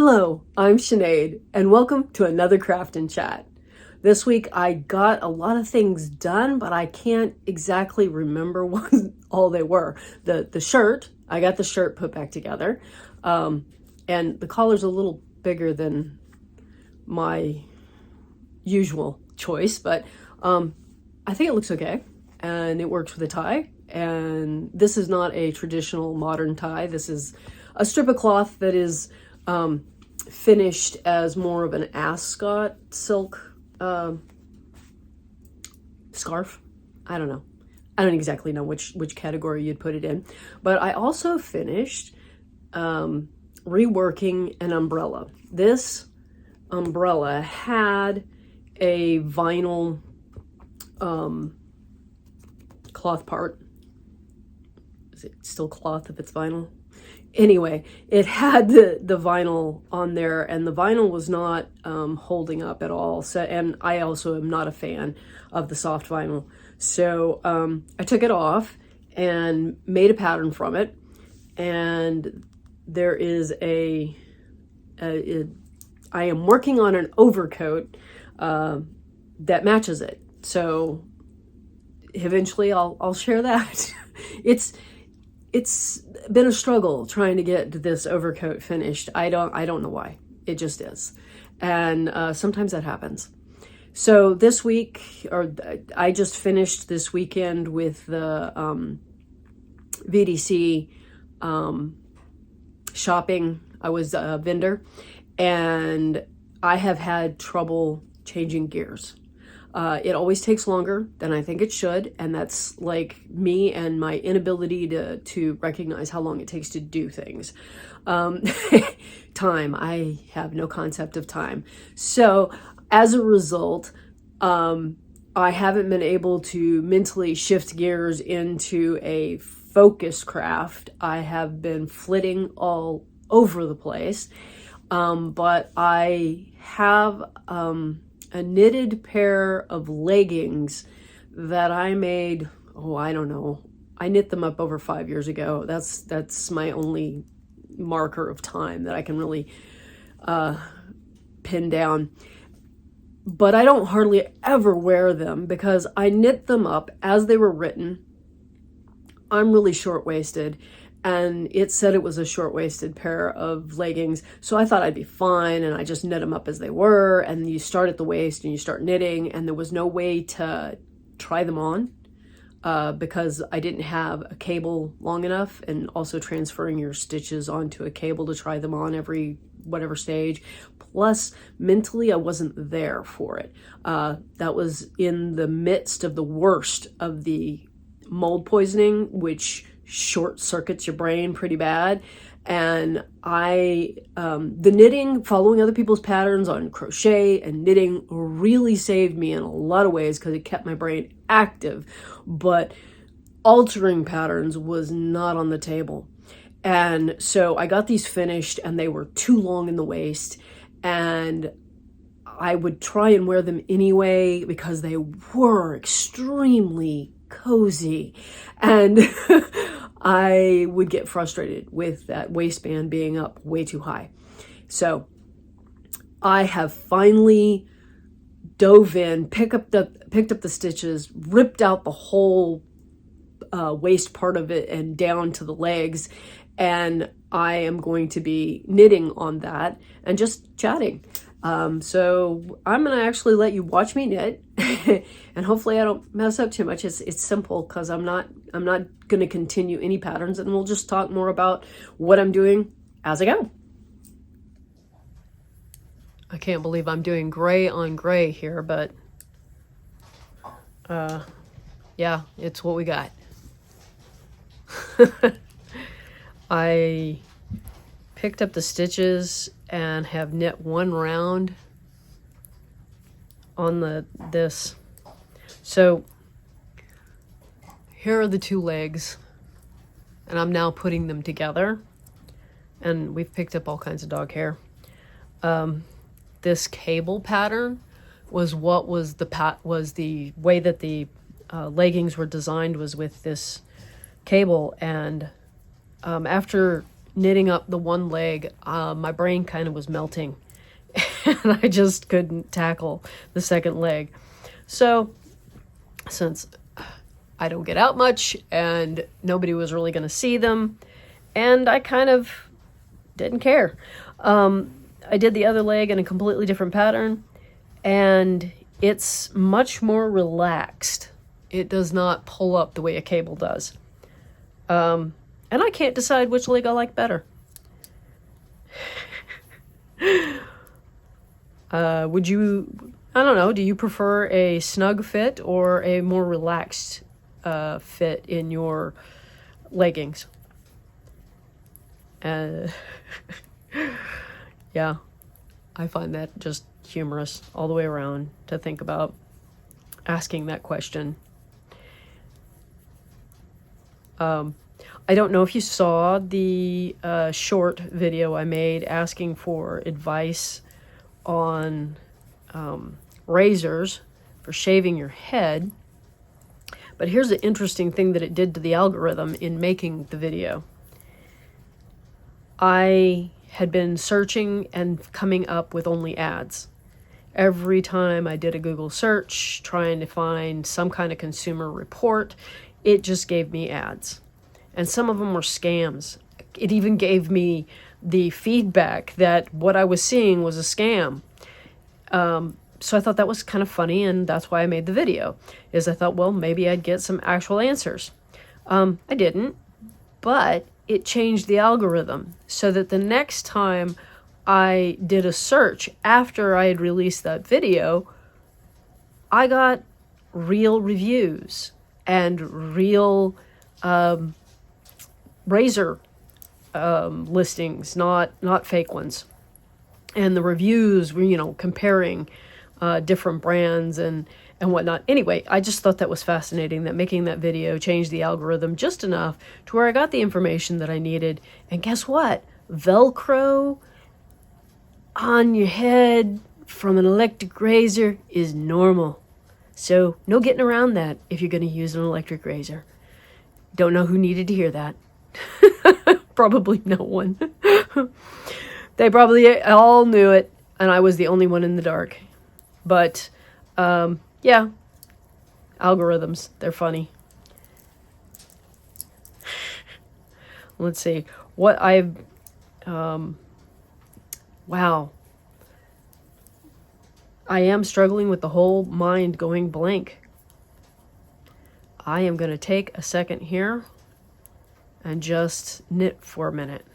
Hello, I'm Sinead, and welcome to another Craft and Chat. This week I got a lot of things done, but I can't exactly remember what all they were. The shirt, I got the shirt put back together, and the collar's a little bigger than my usual choice, but I think it looks okay, and it works with a tie. And this is not a traditional modern tie. This is a strip of cloth that is finished as more of an ascot silk scarf. I don't know. I don't exactly know which category you'd put it in. But I also finished reworking an umbrella. This umbrella had a vinyl cloth part. Is it still cloth if it's vinyl? Anyway, it had the vinyl on there, and the vinyl was not holding up at all. So, and I also am not a fan of the soft vinyl. So I took it off and made a pattern from it. And there is I am working on an overcoat that matches it. So eventually I'll share that. It's been a struggle trying to get this overcoat finished. I don't know why. It just is. And sometimes that happens. So this week, or I just finished this weekend with the VDC shopping. I was a vendor, and I have had trouble changing gears. It always takes longer than I think it should, and that's like me and my inability to recognize how long it takes to do things. Time, I have no concept of time. So as a result, I haven't been able to mentally shift gears into a focus craft. I have been flitting all over the place, but I have a knitted pair of leggings that I made, I don't know. I knit them up over 5 years ago. That's my only marker of time that I can really pin down. But I don't hardly ever wear them because I knit them up as they were written. I'm really short-waisted, and it said it was a short-waisted pair of leggings, so I thought I'd be fine, and I just knit them up as they were. And you start at the waist and you start knitting, and there was no way to try them on because I didn't have a cable long enough, and also transferring your stitches onto a cable to try them on every whatever stage. Plus, mentally, I wasn't there for it. That was in the midst of the worst of the mold poisoning, which short circuits your brain pretty bad. And the knitting, following other people's patterns on crochet and knitting, really saved me in a lot of ways because it kept my brain active. But altering patterns was not on the table. And so I got these finished, and they were too long in the waist, and I would try and wear them anyway because they were extremely cozy, and I would get frustrated with that waistband being up way too high. So I have finally dove in, picked up the stitches, ripped out the whole waist part of it and down to the legs, and I am going to be knitting on that and just chatting. So I'm going to actually let you watch me knit and hopefully I don't mess up too much. It's simple because I'm not going to continue any patterns, and we'll just talk more about what I'm doing as I go. I can't believe I'm doing gray on gray here, but yeah, it's what we got. I picked up the stitches and have knit one round on this. So here are the two legs, and I'm now putting them together, and we've picked up all kinds of dog hair. This cable pattern was the way that the leggings were designed, was with this cable. And after knitting up the one leg, my brain kind of was melting. And I just couldn't tackle the second leg. So, since I don't get out much and nobody was really going to see them, and I kind of didn't care. I did the other leg in a completely different pattern, and it's much more relaxed. It does not pull up the way a cable does. And I can't decide which leg I like better. Would you, I don't know, do you prefer a snug fit or a more relaxed fit in your leggings? Yeah, I find that just humorous all the way around to think about asking that question. I don't know if you saw the short video I made asking for advice on razors for shaving your head. But here's the interesting thing that it did to the algorithm in making the video. I had been searching and coming up with only ads. Every time I did a Google search trying to find some kind of consumer report, it just gave me ads. And some of them were scams. It even gave me the feedback that what I was seeing was a scam. So I thought that was kind of funny, and that's why I made the video. Is I thought, well, maybe I'd get some actual answers. I didn't, but it changed the algorithm so that the next time I did a search after I had released that video, I got real reviews and real razor listings, not fake ones. And the reviews were, comparing different brands and whatnot. Anyway, I just thought that was fascinating, that making that video changed the algorithm just enough to where I got the information that I needed. And guess what? Velcro on your head from an electric razor is normal. So no getting around that if you're going to use an electric razor. Don't know who needed to hear that. Probably no one. They probably all knew it, and I was the only one in the dark. But, yeah, algorithms, they're funny. Let's see, what I've, wow. I am struggling with the whole mind going blank. I am going to take a second here and just knit for a minute.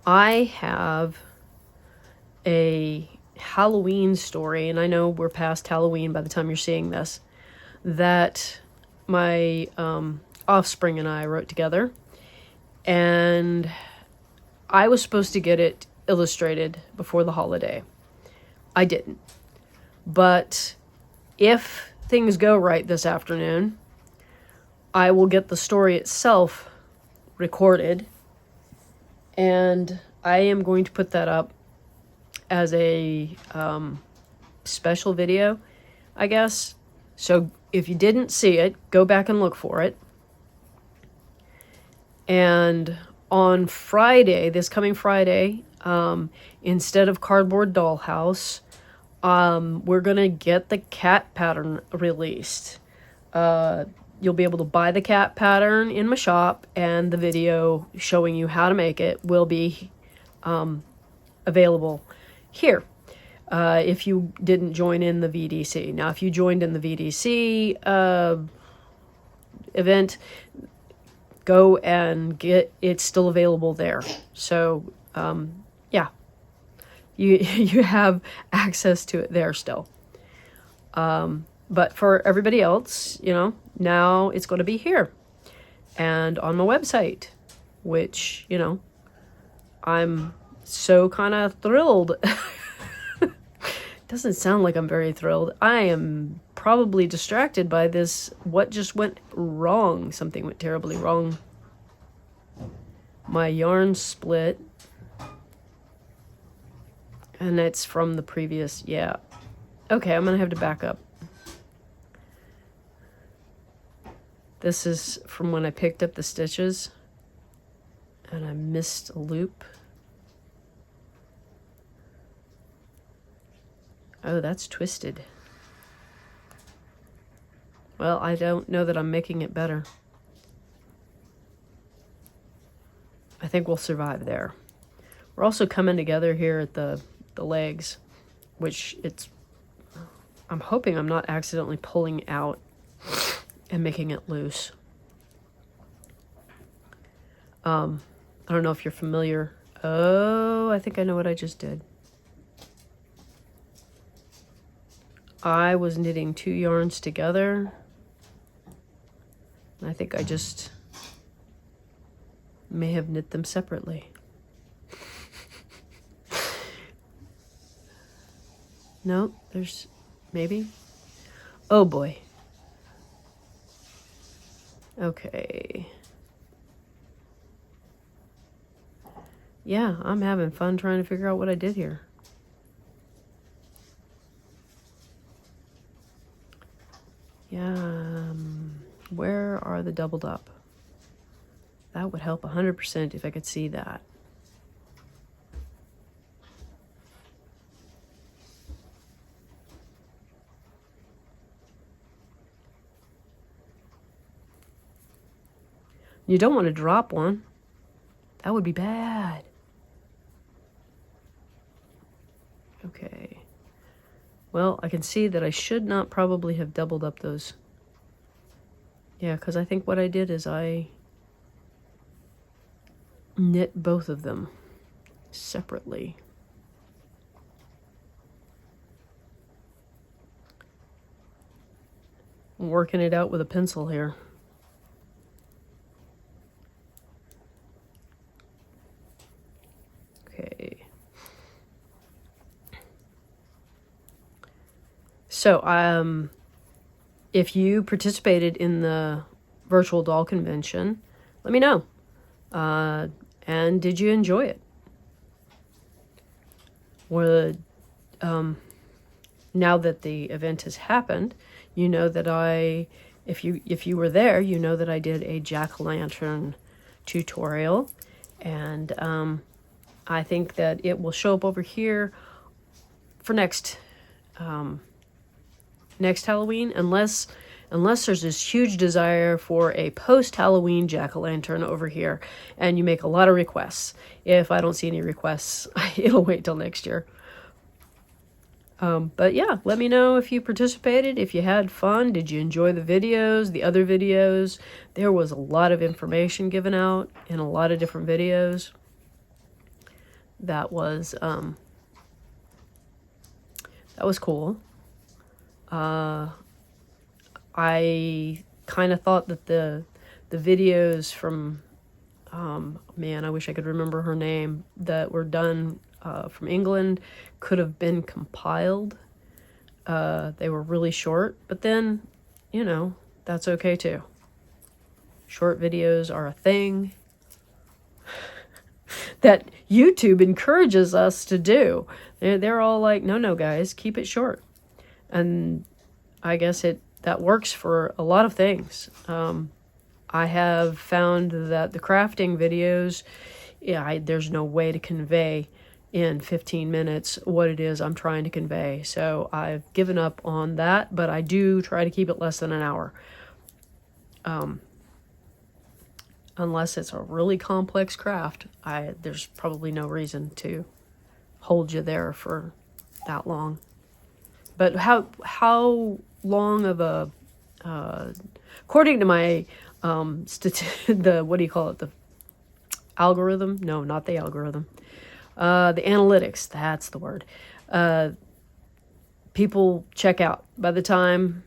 I have a Halloween story, and I know we're past Halloween by the time you're seeing this, that my offspring and I wrote together. And I was supposed to get it illustrated before the holiday. I didn't. But if things go right this afternoon, I will get the story itself recorded, and I am going to put that up as a special video, I guess. So if you didn't see it, go back and look for it. And on Friday, this coming Friday, instead of Cardboard Dollhouse, we're going to get the cat pattern released. You'll be able to buy the cat pattern in my shop, and the video showing you how to make it will be available here if you didn't join in the VDC. Now, if you joined in the VDC event, go and get it's still available there. So, yeah, you have access to it there still. But for everybody else, now it's going to be here and on my website, which, I'm so kind of thrilled. Doesn't sound like I'm very thrilled. I am probably distracted by this. What just went wrong? Something went terribly wrong. My yarn split. And it's from the previous, yeah. Okay, I'm gonna have to back up. This is from when I picked up the stitches and I missed a loop. Oh, that's twisted. Well, I don't know that I'm making it better. I think we'll survive there. We're also coming together here at the legs, which I'm hoping I'm not accidentally pulling out and making it loose. I don't know if you're familiar. Oh, I think I know what I just did. I was knitting 2 yarns together. I think I just may have knit them separately. No, there's maybe. Oh boy. Okay. Yeah, I'm having fun trying to figure out what I did here. Yeah, where are the doubled up? That would help 100% if I could see that. You don't want to drop one. That would be bad. Okay. Well, I can see that I should not probably have doubled up those. Yeah, because I think what I did is I knit both of them separately. I'm working it out with a pencil here. Okay. So, if you participated in the virtual doll convention, let me know. And did you enjoy it? Now that the event has happened, you know that if you were there, you know that I did a jack-o'-lantern tutorial, and I think that it will show up over here for next Halloween, unless there's this huge desire for a post-Halloween jack-o'-lantern over here, and you make a lot of requests. If I don't see any requests, it'll wait till next year. But yeah, let me know if you participated, if you had fun, did you enjoy the videos, the other videos. There was a lot of information given out in a lot of different videos. That was cool. I kind of thought that the videos from, man, I wish I could remember her name, that were done from England could have been compiled. They were really short, but then, you know, that's okay too. Short videos are a thing that YouTube encourages us to do. They're all like, no, guys, keep it short. And I guess that works for a lot of things. I have found that the crafting videos, there's no way to convey in 15 minutes what it is I'm trying to convey. So I've given up on that, but I do try to keep it less than an hour. Unless it's a really complex craft, there's probably no reason to hold you there for that long. But how long of a, according to my, what do you call it? The algorithm? No, not the algorithm. The analytics, that's the word. People check out. By the time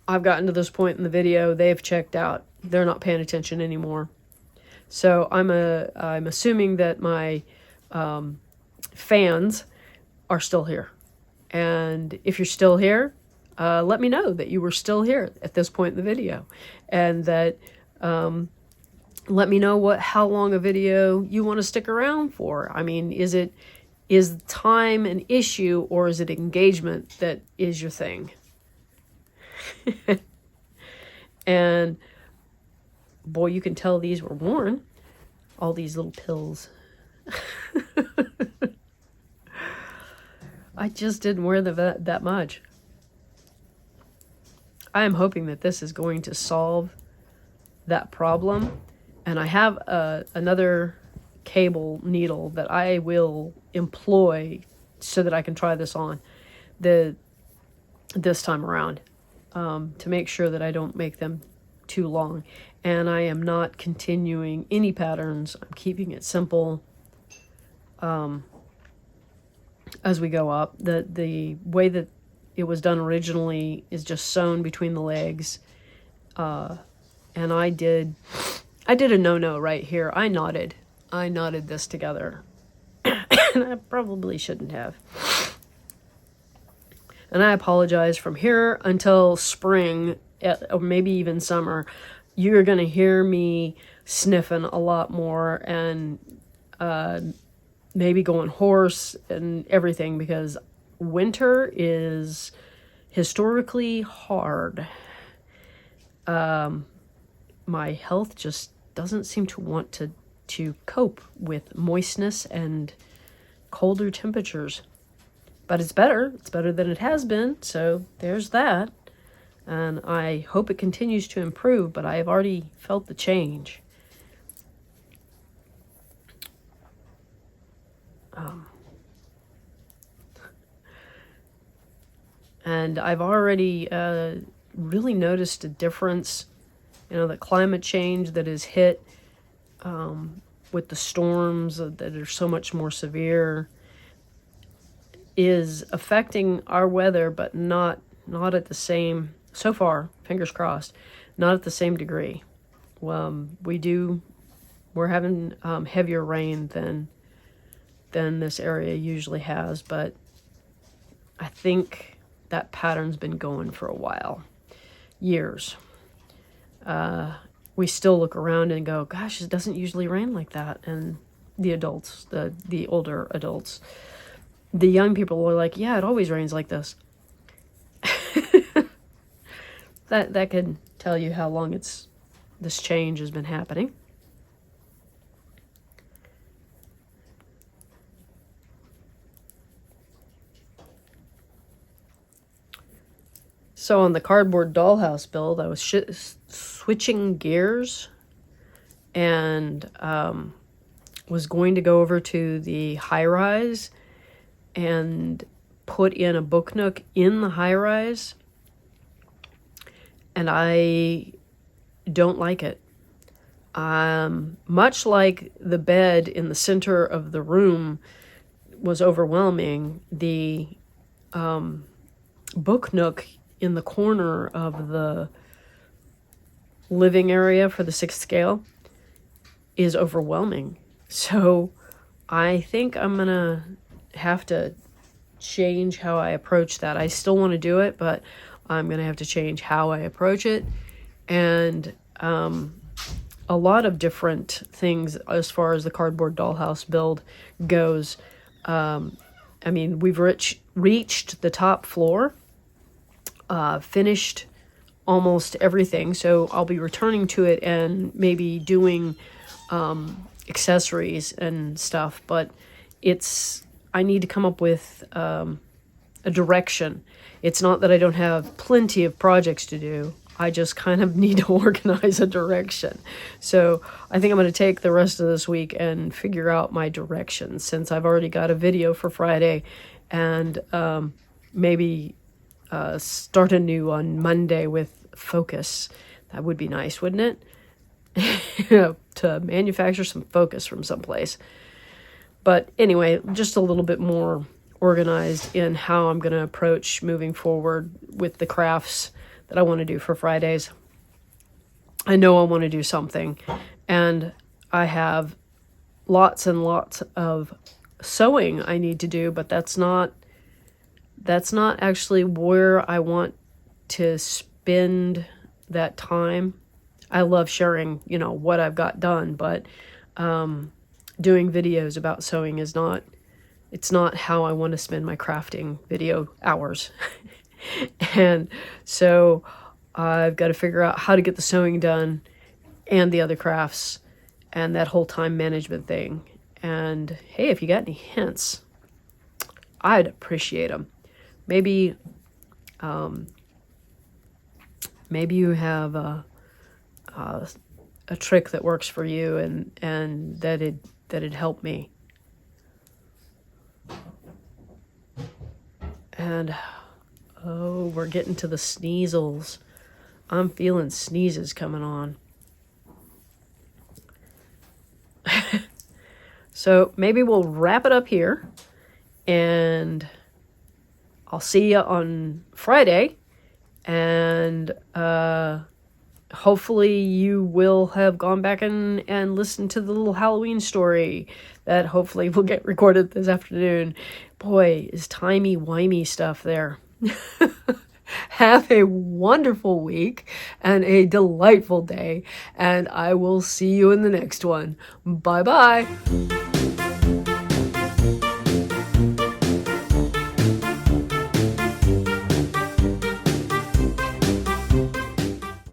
I've gotten to this point in the video, they've checked out. They're not paying attention anymore. So I'm assuming that my fans are still here. And if you're still here, let me know that you were still here at this point in the video, and that let me know how long a video you want to stick around for. I mean, is it Is time an issue, or is it engagement that is your thing? And boy, you can tell these were worn. All these little pills. I just didn't wear them that much. I am hoping that this is going to solve that problem. And I have another cable needle that I will employ so that I can try this on this time around, to make sure that I don't make them too long. And I am not continuing any patterns. I'm keeping it simple as we go up. The way that it was done originally is just sewn between the legs. And I did a no-no right here. I knotted this together. And I probably shouldn't have. And I apologize. From here until spring, or maybe even summer, you're going to hear me sniffing a lot more, and maybe going hoarse and everything, because winter is historically hard. My health just doesn't seem to want to cope with moistness and colder temperatures. But it's better. It's better than it has been, so there's that. And I hope it continues to improve, but I have already felt the change. And I've already really noticed a difference. You know, the climate change that has hit with the storms that are so much more severe is affecting our weather, but not at the same, so far, fingers crossed, not at the same degree. We're having heavier rain than this area usually has, but I think that pattern's been going for a while, years. We still look around and go, gosh, it doesn't usually rain like that. And the adults, the older adults, the young people are like, yeah, it always rains like this. That could tell you how long this change has been happening. So on the cardboard dollhouse build, I was switching gears, and was going to go over to the high-rise and put in a book nook in the high-rise, and I don't like it. Much like the bed in the center of the room was overwhelming, the book nook in the corner of the living area for the 6th scale is overwhelming. So I think I'm gonna have to change how I approach that. I still want to do it, but I'm gonna have to change how I approach it. And a lot of different things as far as the cardboard dollhouse build goes. I mean, we've reached the top floor, finished almost everything, so I'll be returning to it and maybe doing accessories and stuff, but I need to come up with a direction. It's not that I don't have plenty of projects to do, I just kind of need to organize a direction. So I think I'm going to take the rest of this week and figure out my direction, since I've already got a video for Friday, and maybe start anew on Monday with focus. That would be nice, wouldn't it? To manufacture some focus from someplace. But anyway, just a little bit more organized in how I'm going to approach moving forward with the crafts that I want to do for Fridays. I know I want to do something, and I have lots and lots of sewing I need to do, but that's not actually where I want to spend that time. I love sharing, what I've got done, but doing videos about sewing is not It's not how I want to spend my crafting video hours. And so I've got to figure out how to get the sewing done and the other crafts and that whole time management thing. And hey, if you got any hints, I'd appreciate them. Maybe maybe you have a trick that works for you and that'd help me. And oh, we're getting to the sneezels. I'm feeling sneezes coming on. So maybe we'll wrap it up here, and I'll see you on Friday, and hopefully you will have gone back and listened to the little Halloween story that hopefully will get recorded this afternoon. Boy, is timey-wimey stuff there. Have a wonderful week and a delightful day, and I will see you in the next one. Bye-bye.